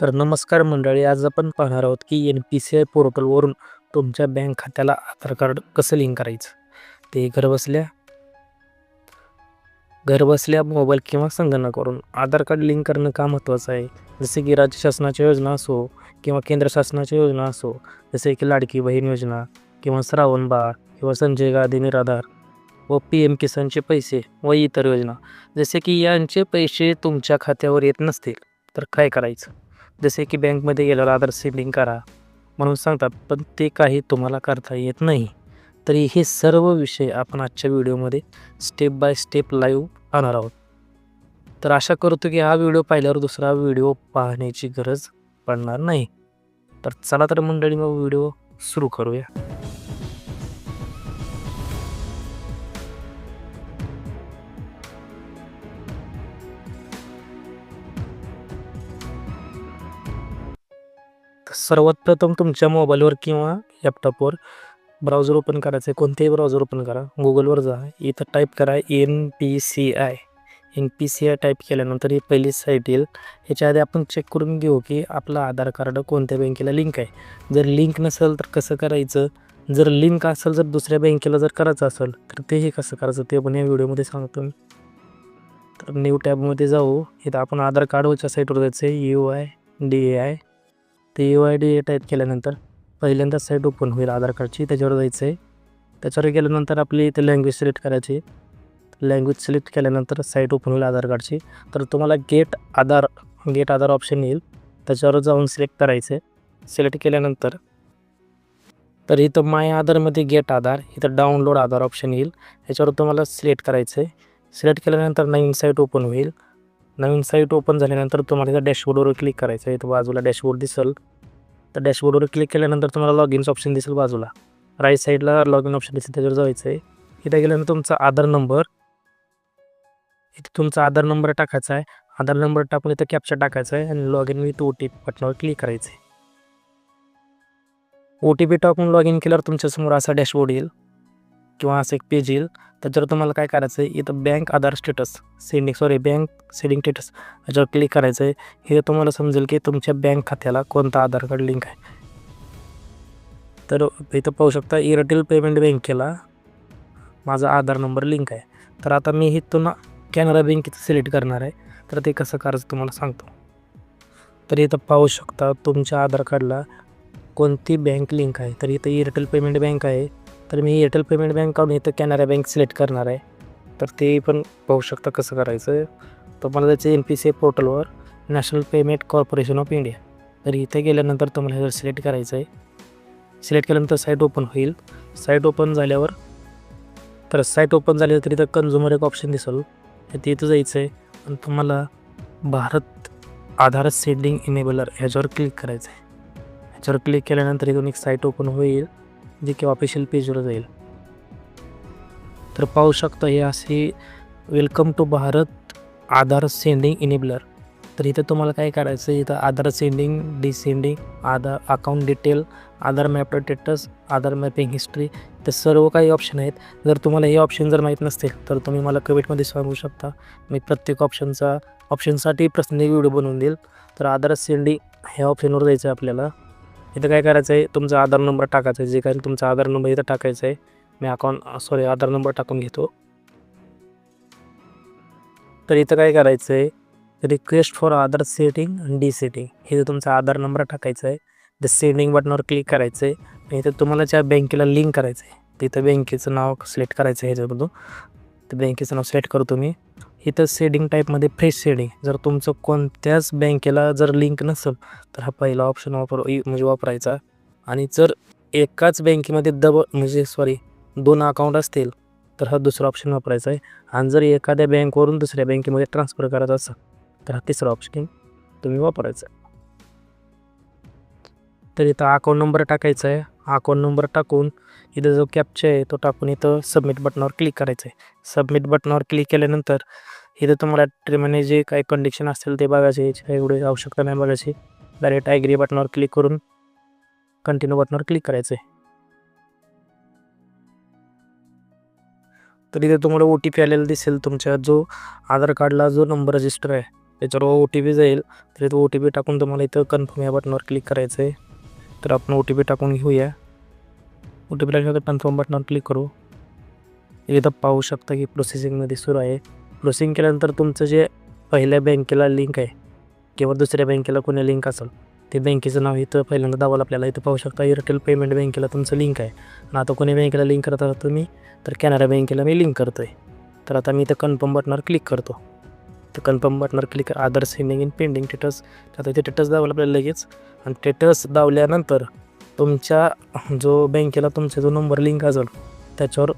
तर नमस्कार मंडळी, आज आपण पाहणार आहोत की NPCI पोर्टलवरून तुमच्या बँक खात्याला आधार कार्ड कसं लिंक करायचं. ते घर बसल्या मोबाईल किंवा संगणकावरून आधार कार्ड लिंक करणं का महत्त्वाचं आहे. जसे की राज्य शासनाच्या योजना असो किंवा केंद्र शासनाच्या योजना असो, जसे की लाडकी बहीण योजना किंवा श्रावण बाळ किंवा संजय गांधी निराधार व PM किसानचे पैसे व इतर योजना, जसे की यांचे पैसे तुमच्या खात्यावर येत नसतील तर काय करायचं. जसे की बँकमध्ये गेल्यावर आधार सेटिंग करा म्हणून सांगतात, पण ते काही तुम्हाला करता येत नाही. तरी हे सर्व विषय आपण आजच्या व्हिडिओमध्ये स्टेप बाय स्टेप लाईव्ह पाहणार आहोत. तर आशा करतो की हा व्हिडिओ पाहिल्यावर दुसरा व्हिडिओ पाहण्याची गरज पडणार नाही. तर चला तर मंडळी, मग व्हिडिओ सुरू करूया. सर्वात प्रथम तुमच्या मोबाईलवर किंवा लॅपटॉपवर ब्राउझर ओपन करायचं आहे. कोणतेही ब्राउझर ओपन करा. गुगलवर जा, इथं टाईप करा NPCI. NPCI टाईप केल्यानंतर ही पहिली साईट येईल. ह्याच्या आधी आपण चेक करून घेऊ की आपलं आधार कार्ड कोणत्या बँकेला लिंक आहे. जर लिंक नसेल तर कसं करायचं. जर लिंक असेल, जर दुसऱ्या बँकेला जर करायचं असेल तर तेही कसं करायचं ते पण या व्हिडिओमध्ये सांगतो. तर न्यू टॅबमध्ये जाऊ. इथं आपण आधार कार्डवरच्या साईटवर जायचं आहे. UIDAI. ते UIDAI टाईप केल्यानंतर पहिल्यांदा साईट ओपन होईल आधार कार्डची. त्याच्यावर जायचं आहे. त्याच्यावर गेल्यानंतर आपली इथे लँग्वेज सिलेक्ट करायची. लँग्वेज सिलेक्ट केल्यानंतर साईट ओपन होईल आधार कार्डची. तर तुम्हाला गेट आधार ऑप्शन येईल. त्याच्यावर जाऊन सिलेक्ट करायचं आहे. सिलेक्ट केल्यानंतर तर इथं माय आधारमध्ये गेट आधार, इथं डाउनलोड आधार ऑप्शन येईल. ह्याच्यावर तुम्हाला सिलेक्ट करायचं आहे. सिलेक्ट केल्यानंतर नवीन साईट ओपन होईल. नवीन साईट ओपन झाल्यानंतर तुम्हाला इथं डॅशबोर्डवर क्लिक करायचं आहे. इथं बाजूला डॅशबोर्ड दिसेल. तर डॅशबोर्डवर क्लिक केल्यानंतर तुम्हाला लॉगिनचं ऑप्शन दिसेल बाजूला. राईट साईडला लॉगिन ऑप्शन दिसेल, त्याच्यावर जायचं आहे. इथं गेल्यानंतर तुमचा आधार नंबर टाकायचा आहे. आधार नंबर टाकून इथं कॅप्चा टाकायचा आहे आणि लॉगिन विथ OTP बटनावर क्लिक करायचं आहे. OTP टाकून लॉगिन केल्यावर तुमच्यासमोर असा डॅशबोर्ड येईल किंवा असं एक पेज येईल. त्याच्यावर तुम्हाला काय करायचं आहे, इथं बँक सेटिंग स्टेटस याच्यावर क्लिक करायचं आहे. हे तुम्हाला समजेल की तुमच्या बँक खात्याला कोणता आधार कार्ड लिंक आहे. तर इथं पाहू शकता, एअरटेल पेमेंट बँकेला माझा आधार नंबर लिंक आहे. तर आता मी इथून कॅनरा बँकेचं सिलेक्ट करणार आहे. तर ते कसं करायचं तुम्हाला सांगतो. तर इथं पाहू शकता तुमच्या आधार कार्डला कोणती बँक लिंक आहे. तर इथं एअरटेल पेमेंट बँक आहे. तर मी एअरटेल पेमेंट बँक काढून इथं कॅनरा बँक सिलेक्ट करणार आहे. तर ते पण पाहू शकता कसं करायचं. तुम्हाला जायचं NPCI पोर्टलवर, national payment corporation of India. तर इथे गेल्यानंतर तुम्हाला हे सिलेक्ट करायचं आहे. सिलेक्ट केल्यानंतर साईट ओपन होईल. साईट ओपन झाल्यावर तर इथं कन्झ्युमर एक ऑप्शन दिसेल. इथं जायचं आहे आणि तुम्हाला भारत आधार सेंडिंग इनेबलर ह्याच्यावर क्लिक करायचं आहे. ह्याच्यावर क्लिक केल्यानंतर इथून एक साईट ओपन होईल, जी की ऑफिशियल पेजवर जाईल. तर पाहू शकता हे असे welcome to Bharat Aadhaar seeding enabler. तर इथं तुम्हाला काय करायचं, इथं Aadhaar seeding, deseeding, Aadhaar account detail, Aadhaar map status, Aadhaar mapping history, तर सर्व काही ऑप्शन आहेत. जर तुम्हाला हे ऑप्शन जर माहीत नसतील तर तुम्ही मला कमेंटमध्ये सांगू शकता. मी प्रत्येक ऑप्शनसाठी पर्सनली व्हिडिओ बनवून देईल. तर आधार सेंडिंग ह्या ऑप्शनवर जायचं आहे आपल्याला. इथं काय करायचं आहे, तुमचा आधार नंबर टाकायचा आहे. जे काही तुमचा आधार नंबर इथं टाकायचा आहे. मी आधार नंबर टाकून घेतो. तर इथं काय करायचं आहे, रिक्वेस्ट फॉर आधार सेटिंग आणि डिसेटिंग, हे तुमचा आधार नंबर टाकायचा आहे. द सेंडिंग बटनावर क्लिक करायचं आहे. आणि इथं तुम्हाला ज्या बँकेला लिंक करायचं आहे तिथं बँकेचं नाव सिलेक्ट करायचं आहे. ह्याच्यामधून तर बँकेचं नाव सिलेक्ट करतो मी. इथं सेडिंग टाईपमध्ये फ्रेश सेडिंग, जर तुमचं कोणत्याच बँकेला जर लिंक नसेल तर हा पहिला ऑप्शन वापरायचा. आणि जर एकाच बँकेमध्ये दोन अकाउंट असतील तर हा दुसरा ऑप्शन वापरायचा आहे. आणि जर एखाद्या बँकवरून दुसऱ्या बँकेमध्ये ट्रान्सफर करायचा असेल तर हा तिसरा ऑप्शन तुम्ही वापरायचा. तर इथं अकाउंट नंबर टाकायचा आहे. अकाउंट नंबर टाकून इथं जो कॅप्चा आहे तो टाकून इथं सबमिट बटनावर क्लिक करायचं आहे. सबमिट बटनावर क्लिक केल्यानंतर इथं तुम्हाला जे काही कंडिशन असतील ते बघायचे. एवढी आवश्यकता नाही बघायची. डायरेक्ट ॲग्री बटनावर क्लिक करून कंटिन्यू बटनावर क्लिक करायचं आहे. तर इथे तुम्हाला OTP आलेला दिसेल. तुमच्या जो आधार कार्डला जो नंबर रजिस्टर आहे त्याच्यावर ओ टी पी जाईल. तर तो ओ टी पी टाकून तुम्हाला इथं कन्फर्म या बटनावर क्लिक करायचं आहे. तर आपण ओ टी पी टाकून घेऊया. ओ टी पी टाकल्यानंतर कन्फर्म बटनावर क्लिक करू. इथं पाहू शकता की प्रोसेसिंगमध्ये सुरू आहे. प्रोसेसिंग केल्यानंतर तुमचं जे पहिल्या बँकेला लिंक आहे किंवा दुसऱ्या बँकेला कोणी लिंक असेल ते बँकेचं नाव इथं पहिल्यांदा दाबावं आपल्याला. इथं पाहू शकता एअरटेल पेमेंट बँकेला तुमचं लिंक आहे. आणि आता कोणी बँकेला लिंक करत आहात तुम्ही, तर कॅनरा बँकेला मी लिंक करतो आहे. तर आता मी इथं कन्फर्म बटनावर क्लिक करतो. तर कन्फर्म बटनावर क्लिक कर. आधार सेंडिंग इन पेंडिंग स्टेटस. आता इथे स्टेटस दाबलं आपल्याला लगेच. आणि स्टेटस दाबल्यानंतर तुमच्या जो बँकेला तुमचा जो नंबर लिंक असेल त्याच्यावर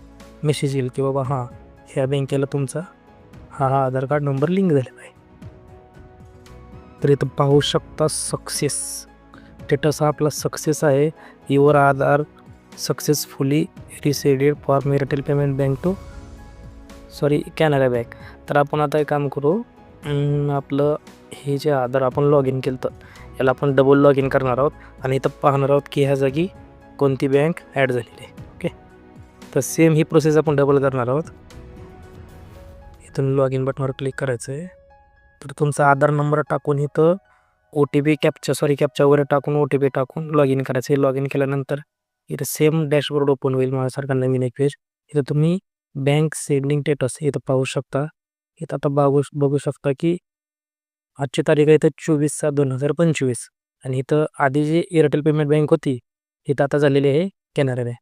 मेसेज येईल की बाबा हां, ह्या बँकेला तुमचा हा आधार कार्ड नंबर लिंक झालेला आहे. तर इथं पाहू शकता सक्सेस. स्टेटस हा आपला सक्सेस आहे. Your Aadhaar successfully reseeded for Airtel payment bank to Canara bank. तर आपण आता एक काम करू, आपलं हे जे आधार आपण लॉग इन केलं तर याला आपण डबल लॉग इन करणार आहोत आणि इथं पाहणार आहोत की ह्या जागी कोणती बँक ॲड झालेली आहे. ओके, तर सेम ही प्रोसेस आपण डबल करणार आहोत. इथून लॉग इन बटनवर क्लिक करायचं आहे. तर तुमचा आधार नंबर टाकून इथं ओ टी पी कॅप्चा वगैरे टाकून ओ टी पी टाकून लॉग इन करायचं आहे. लॉग इन केल्यानंतर इथं सेम डॅशबोर्ड ओपन होईल माझ्यासारखा नवीन एक पेज. इथं तुम्ही बँक सेंडिंग स्टेटस इथं पाहू शकता. इथं आता बघू शकता की आजची तारीख आहे इथं 24/7/2025 आणि इथं आधी जी एअरटेल पेमेंट बँक होती इथं आता झालेली आहे कॅनरा बँक.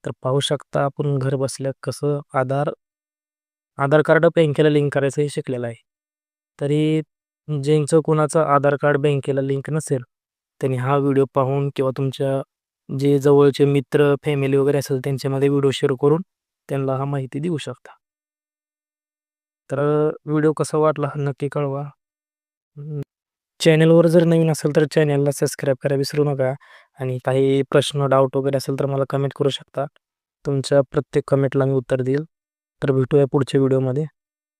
तर पाहू शकता आपण घर बसल्या कसं आधार कार्ड बँकेला लिंक करायचं हे शिकलेलं आहे. तरी ज्यांचं कोणाचं आधार कार्ड बँकेला लिंक नसेल त्यांनी हा व्हिडिओ पाहून किंवा तुमच्या जे जवळचे मित्र फॅमिली वगैरे असेल त्यांच्यामध्ये व्हिडिओ शेअर करून त्यांना हा माहिती देऊ शकता. तर व्हिडिओ कसा वाटला हा नक्की कळवा. चॅनलवर जर नवीन असेल तर चॅनलला सबस्क्राईब करायला विसरू नका. आणि काही प्रश्न डाऊट वगैरे असेल तर मला कमेंट करू शकता. तुमच्या प्रत्येक कमेंटला मी उत्तर देईल. तर भेटूया पुढच्या व्हिडिओमध्ये.